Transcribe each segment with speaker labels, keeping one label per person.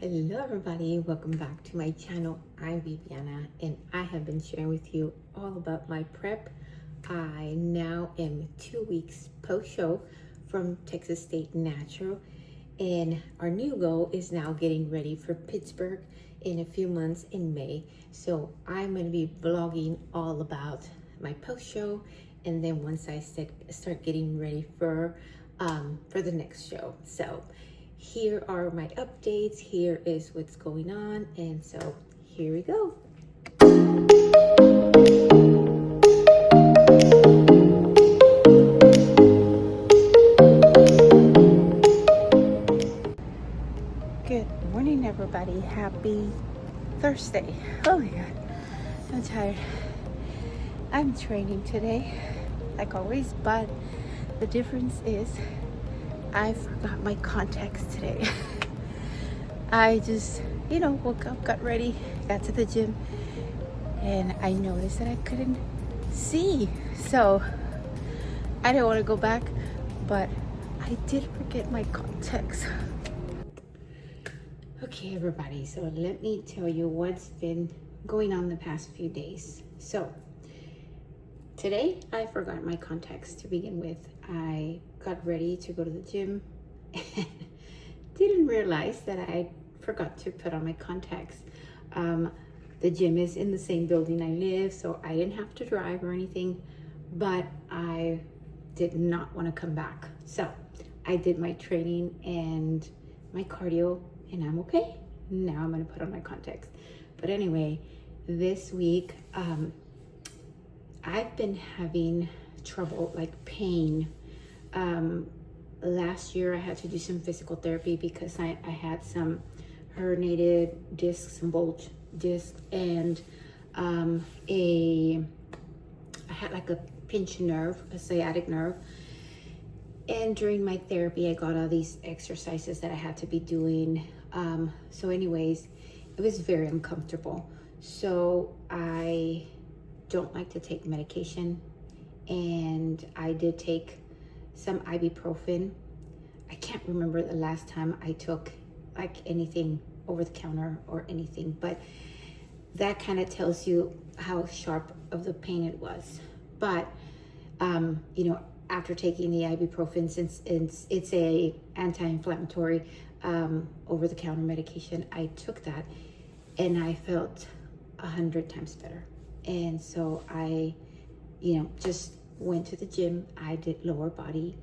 Speaker 1: Hello everybody, welcome back to my channel. I'm Viviana and I have been sharing with you all about my prep. I now am 2 weeks post-show from Texas State Natural, and our new goal is now getting ready for Pittsburgh in a few months in May. So I'm going to be vlogging all about my post-show, and then once I start getting ready for the next show. So here are my updates. Here is what's going on. And so here we go. Good morning, everybody. Happy Thursday. Oh my God, I'm tired. I'm training today, like always, but the difference is I forgot my contacts today. I just, woke up, got ready, got to the gym, and I noticed that I couldn't see. So I didn't want to go back, but I did forget my contacts. Okay, everybody, so let me tell you what's been going on the past few days. So today I forgot my contacts to begin with. I got ready to go to the gym and didn't realize that I forgot to put on my contacts. The gym is in the same building I live, so I didn't have to drive or anything, but I did not want to come back. So I did my training and my cardio, and I'm okay. Now I'm going to put on my contacts. But anyway, this week, I've been having trouble, like pain. Last year I had to do some physical therapy because I had some herniated discs, some bulge discs, and I had like a pinched nerve, a sciatic nerve. And during my therapy, I got all these exercises that I had to be doing. So anyways, it was very uncomfortable. So I don't like to take medication, and I did take some ibuprofen. I can't remember the last time I took like anything over the counter or anything, but that kind of tells you how sharp of the pain it was. But after taking the ibuprofen, since it's a anti-inflammatory over the counter medication, I took that and I felt 100 times better. And so I just went to the gym. I did lower body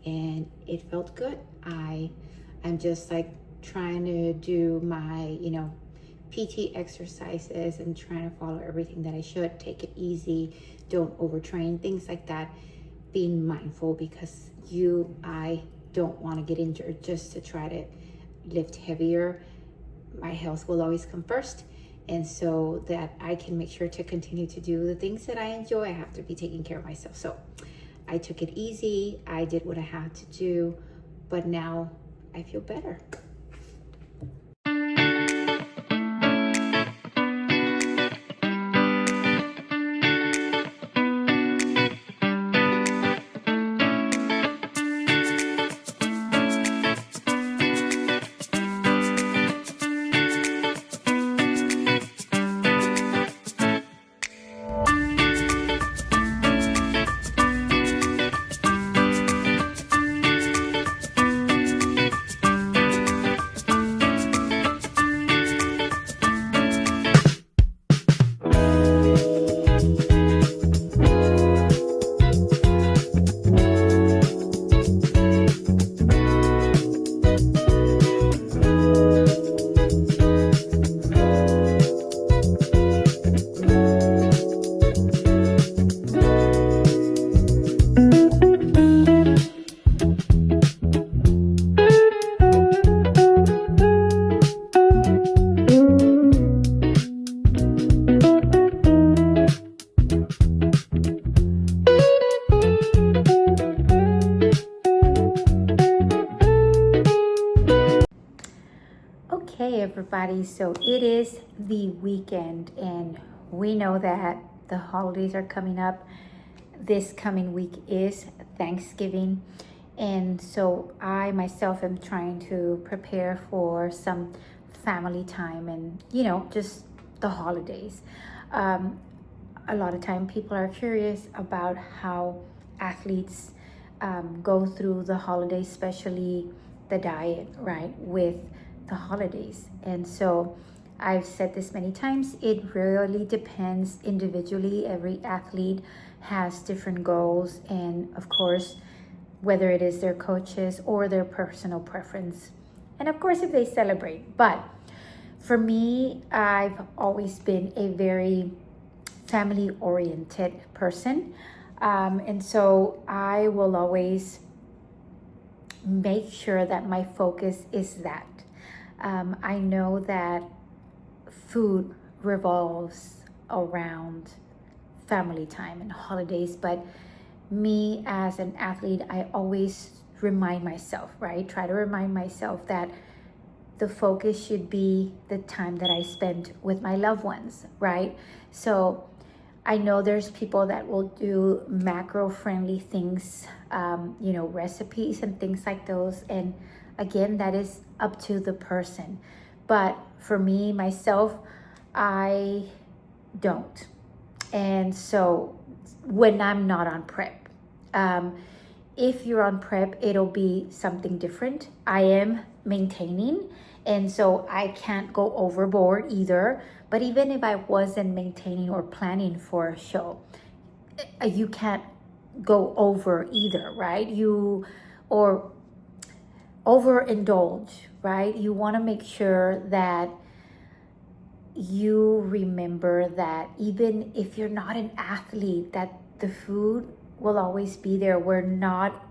Speaker 1: and it felt good. I'm just like trying to do my PT exercises and trying to follow everything that I should. Take it easy, don't overtrain, things like that. Being mindful, because I don't want to get injured just to try to lift heavier. My health will always come first, and so that I can make sure to continue to do the things that I enjoy, I have to be taking care of myself. So I took it easy. I did what I had to do, but now I feel better. Okay, everybody, so it is the weekend and we know that the holidays are coming up. This coming week is Thanksgiving, and so I myself am trying to prepare for some family time and, just the holidays. A lot of time people are curious about how athletes go through the holidays, especially the diet, right, with the holidays. And so I've said this many times, it really depends individually. Every athlete has different goals, and of course, whether it is their coaches or their personal preference. And of course, if they celebrate. But for me, I've always been a very family-oriented person. And so I will always make sure that my focus is that. I know that food revolves around family time and holidays, but me as an athlete, I always remind myself, right? Try to remind myself that the focus should be the time that I spend with my loved ones, right? So I know there's people that will do macro-friendly things, recipes and things like those. And again, that is up to the person. But for me, myself, I don't. And so when I'm not on prep, if you're on prep, it'll be something different. I am maintaining, and so I can't go overboard either. But even if I wasn't maintaining or planning for a show, you can't go over either, right? Or overindulge, right? You want to make sure that you remember that even if you're not an athlete, that the food will always be there. We're not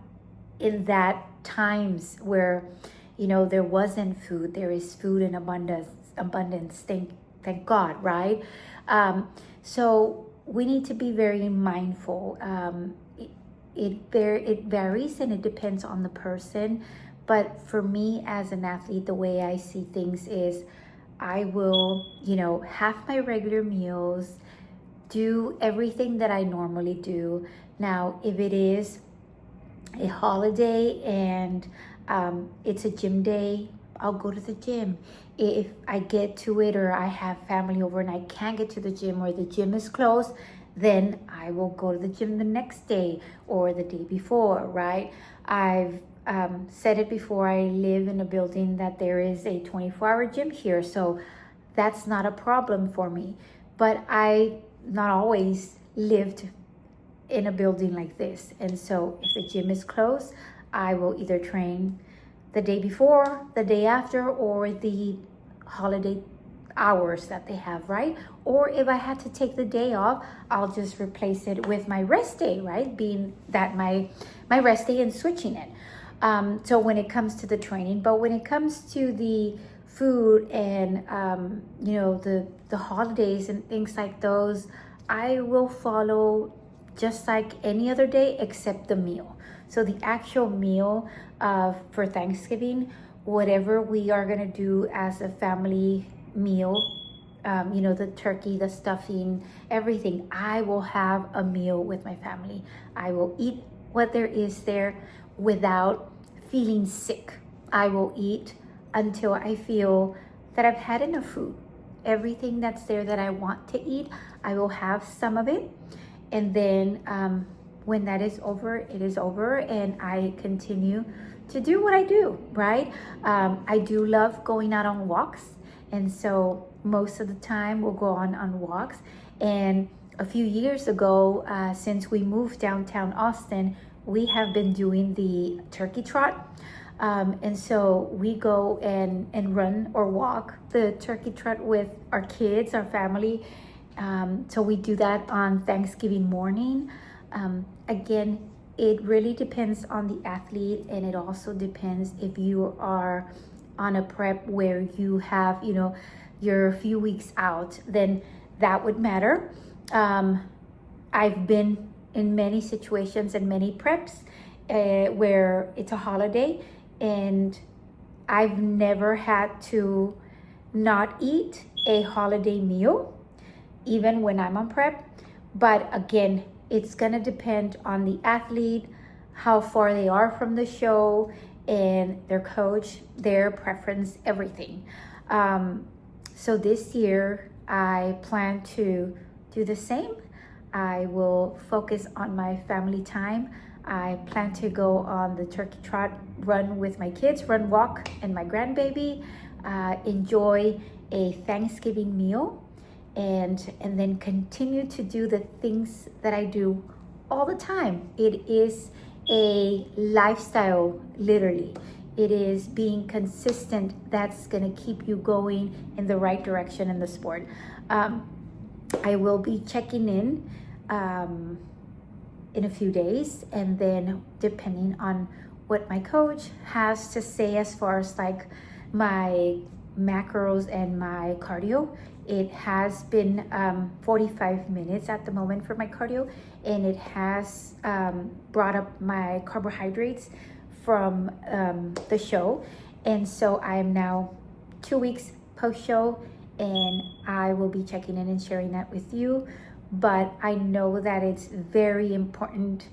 Speaker 1: in that times where, there wasn't food. There is food in abundance. Thank God, right? So we need to be very mindful. It varies and it depends on the person. But for me as an athlete, the way I see things is I will, have my regular meals, do everything that I normally do. Now, if it is a holiday and it's a gym day, I'll go to the gym. If I get to it or I have family over and I can't get to the gym or the gym is closed, then I will go to the gym the next day or the day before, right? I've said it before, I live in a building that there is a 24-hour gym here, so that's not a problem for me. But I not always lived in a building like this, and so if the gym is closed, I will either train the day before, the day after, or the holiday hours that they have, right? Or if I had to take the day off, I'll just replace it with my rest day, right? Being that my rest day and switching it. So when it comes to the training, but when it comes to the food and the holidays and things like those, I will follow just like any other day except the meal. So the actual meal for Thanksgiving, whatever we are gonna do as a family meal, the turkey, the stuffing, everything, I will have a meal with my family. I will eat what there is there without feeling sick. I will eat until I feel that I've had enough food. Everything that's there that I want to eat, I will have some of it. And then when that is over, it is over, and I continue to do what I do, right? I do love going out on walks. And so most of the time we'll go on walks. And a few years ago, since we moved downtown Austin, we have been doing the turkey trot. And so we go and run or walk the turkey trot with our kids, our family. So we do that on Thanksgiving morning. Again, it really depends on the athlete, and it also depends if you are on a prep where you have, you're a few weeks out, then that would matter. I've been in many situations and many preps where it's a holiday, and I've never had to not eat a holiday meal, even when I'm on prep. But again, it's gonna depend on the athlete, how far they are from the show, and their coach, their preference, everything.
Speaker 2: So this year I plan to do the same. I will focus on my family time. I plan to go on the turkey trot run with my kids, run walk and my grandbaby, enjoy a Thanksgiving meal, and then continue to do the things that I do all the time. It is a lifestyle, literally. It is being consistent that's going to keep you going in the right direction in the sport. I will be checking in a few days, and then depending on what my coach has to say as far as like my macros and my cardio. It has been 45 minutes at the moment for my cardio, and it has brought up my carbohydrates from the show. And so I am now 2 weeks post show, and I will be checking in and sharing that with you. But I know that it's very important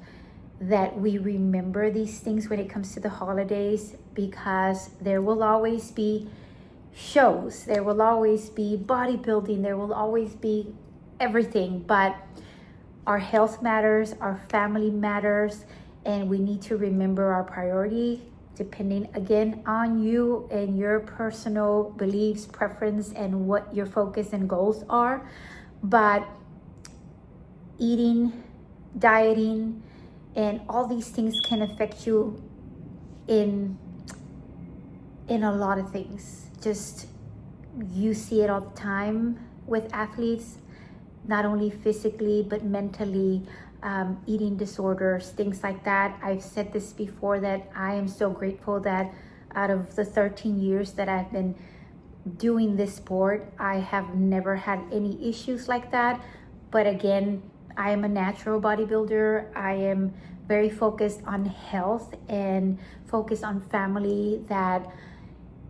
Speaker 2: that we remember these things when it comes to the holidays, because there will always be shows, there will always be bodybuilding, there will always be everything, but our health matters, our family matters, and we need to remember our priority, depending again on you and your personal beliefs, preference, and what your focus and goals are. But eating, dieting, and all these things can affect you in a lot of things. Just, you see it all the time with athletes, not only physically but mentally, eating disorders, things like that. I've said this before, that I am so grateful that out of the 13 years that I've been doing this sport, I have never had any issues like that. But again, I am a natural bodybuilder. I am very focused on health and focused on family. That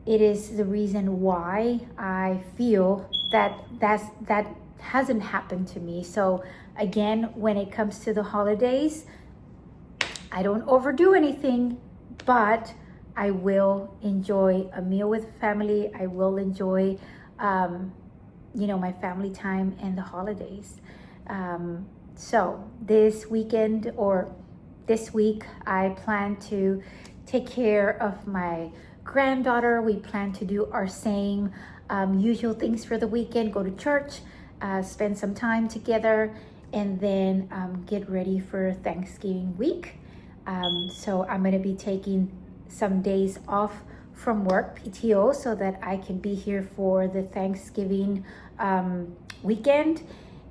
Speaker 2: it is the reason why I feel that that hasn't happened to me. So again, when it comes to the holidays, I don't overdo anything, but I will enjoy a meal with family. I will enjoy, my family time and the holidays. So this weekend or this week, I plan to take care of my granddaughter. We plan to do our same usual things for the weekend, go to church, spend some time together, and then get ready for Thanksgiving week. So I'm going to be taking some days off from work, PTO, so that I can be here for the Thanksgiving weekend.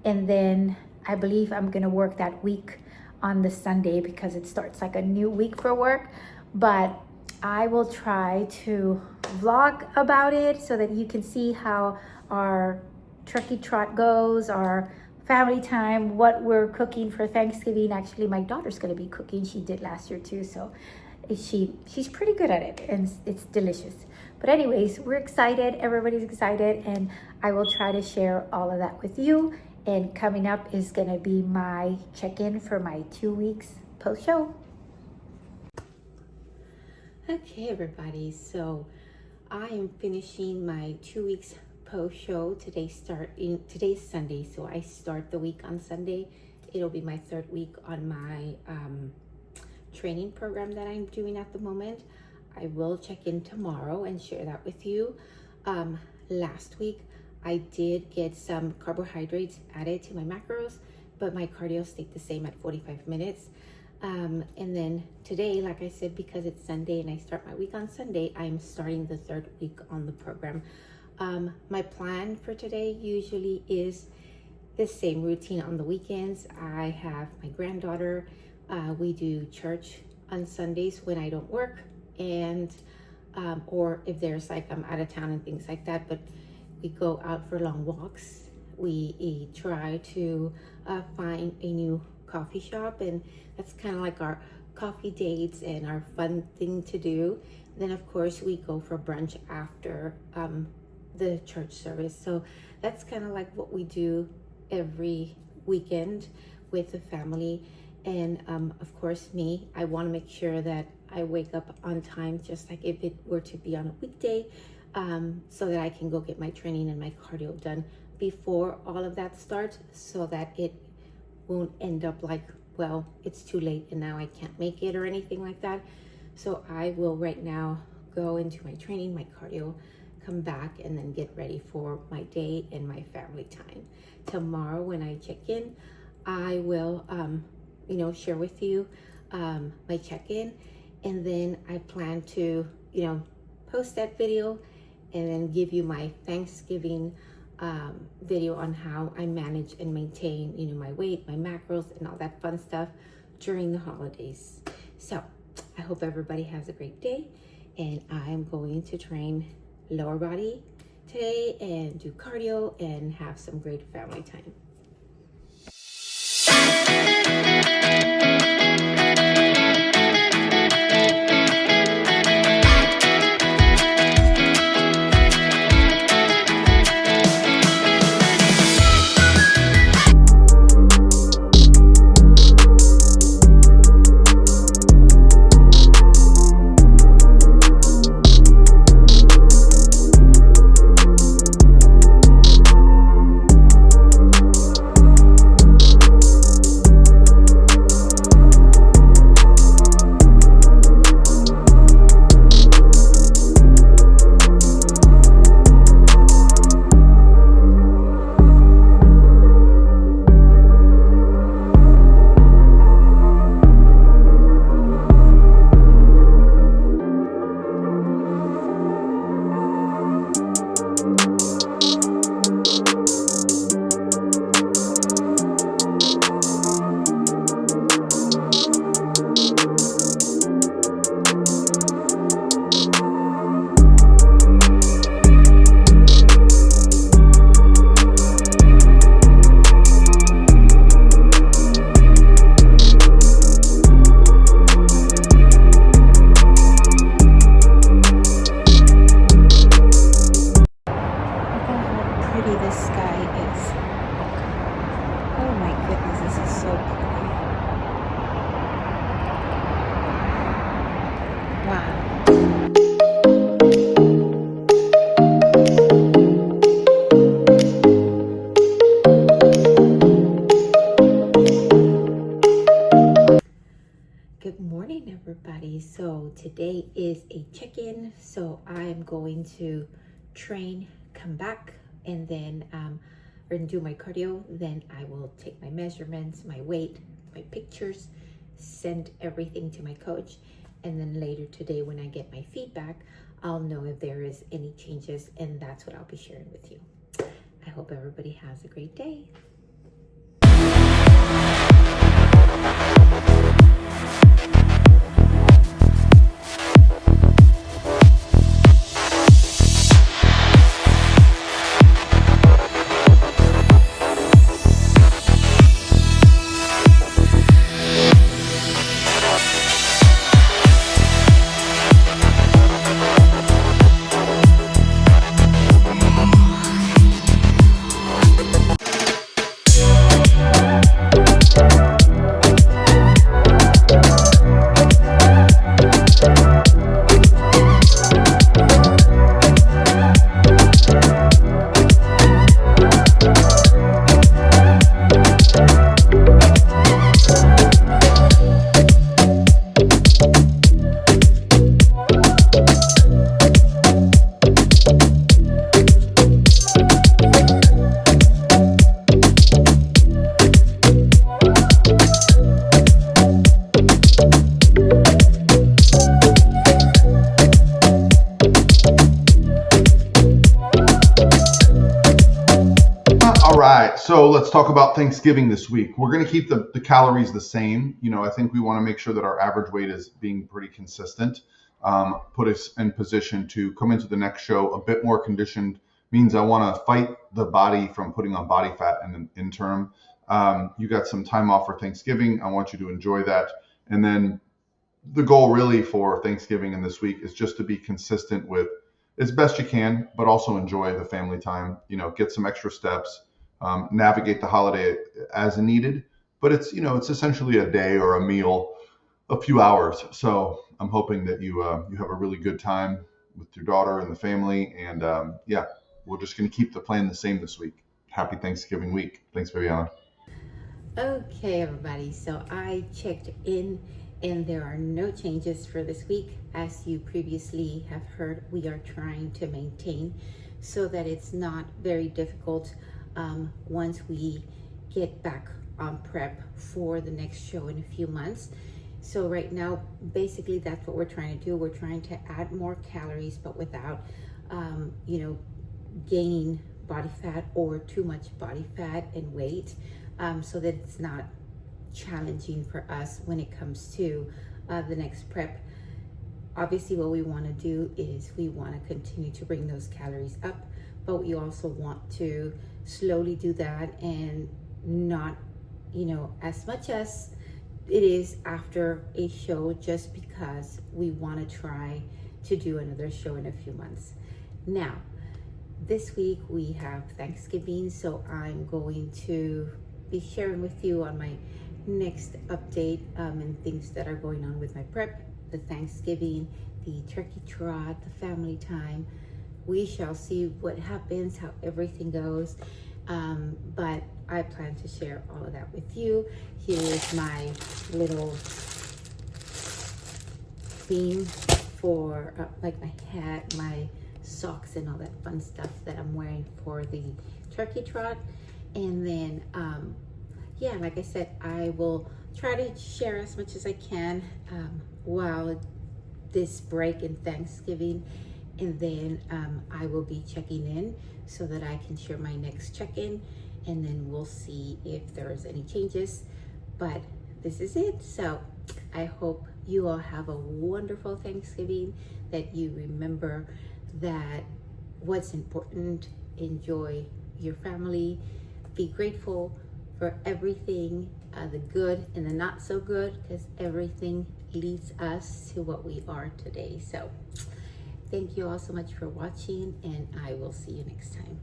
Speaker 2: And then I believe I'm going to work that week on the Sunday, because it starts like a new week for work. But I will try to vlog about it so that you can see how our turkey trot goes, our family time, what we're cooking for Thanksgiving. Actually, my daughter's going to be cooking. She did last year too, so she's pretty good at it, and it's delicious. But anyways, we're excited. Everybody's excited, and I will try to share all of that with you. And coming up is going to be my check-in for my 2 weeks post-show.
Speaker 1: Okay, everybody. So I am finishing my 2 weeks post-show. Today's Sunday, so I start the week on Sunday. It'll be my third week on my training program that I'm doing at the moment. I will check in tomorrow and share that with you. Last week, I did get some carbohydrates added to my macros, but my cardio stayed the same at 45 minutes. And then today, like I said, because it's Sunday and I start my week on Sunday, I'm starting the third week on the program. My plan for today usually is the same routine on the weekends. I have my granddaughter. We do church on Sundays when I don't work, and or if there's like I'm out of town and things like that. But we go out for long walks. We try to find a new coffee shop, and that's kind of like our coffee dates and our fun thing to do. Then of course we go for brunch after the church service. So that's kind of like what we do every weekend with the family. And of course I want to make sure that I wake up on time, just like if it were to be on a weekday. so that I can go get my training and my cardio done before all of that starts, so that it won't end up like, well, it's too late and now I can't make it or anything like that. So I will right now go into my training, my cardio, come back, and then get ready for my day and my family time. Tomorrow when I check in, I will, share with you my check-in, and then I plan to, post that video and then give you my Thanksgiving video on how I manage and maintain, my weight, my macros, and all that fun stuff during the holidays. So I hope everybody has a great day, and I'm going to train lower body today and do cardio and have some great family time. Good morning, everybody. So today is a check-in. So I'm going to train, come back, and then do my cardio. Then I will take my measurements, my weight, my pictures, send everything to my coach, and then later today when I get my feedback, I'll know if there is any changes, and that's what I'll be sharing with you. I hope everybody has a great day.
Speaker 3: So let's talk about Thanksgiving this week. We're going to keep the calories the same. I think we want to make sure that our average weight is being pretty consistent. Put us in position to come into the next show a bit more conditioned. Means I want to fight the body from putting on body fat in the interim. You got some time off for Thanksgiving. I want you to enjoy that. And then the goal really for Thanksgiving and this week is just to be consistent with as best you can, but also enjoy the family time, get some extra steps. Navigate the holiday as needed, but it's essentially a day or a meal, a few hours. So I'm hoping that you have a really good time with your daughter and the family. And yeah, we're just going to keep the plan the same this week. Happy Thanksgiving week. Thanks, Viviana.
Speaker 1: Okay, everybody, so I checked in and there are no changes for this week. As you previously have heard, we are trying to maintain so that it's not very difficult once we get back on prep for the next show in a few months. So right now, basically that's what we're trying to do. We're trying to add more calories, but without, gaining body fat or too much body fat and weight, so that it's not challenging for us when it comes to the next prep. Obviously, what we want to do is we want to continue to bring those calories up, but we also want to slowly do that and not, as much as it is after a show, just because we want to try to do another show in a few months. Now, this week we have Thanksgiving, so I'm going to be sharing with you on my next update and things that are going on with my prep, the Thanksgiving, the turkey trot, the family time. We shall see what happens, how everything goes, but I plan to share all of that with you. Here is my little theme for like my hat, my socks, and all that fun stuff that I'm wearing for the turkey trot. And then yeah, like I said, I will try to share as much as I can while this break in Thanksgiving, and then I will be checking in so that I can share my next check-in, and then we'll see if there's any changes. But this is it. So I hope you all have a wonderful Thanksgiving, that you remember that what's important, enjoy your family, be grateful for everything, the good and the not so good, because everything leads us to what we are today. So thank you all so much for watching, and I will see you next time.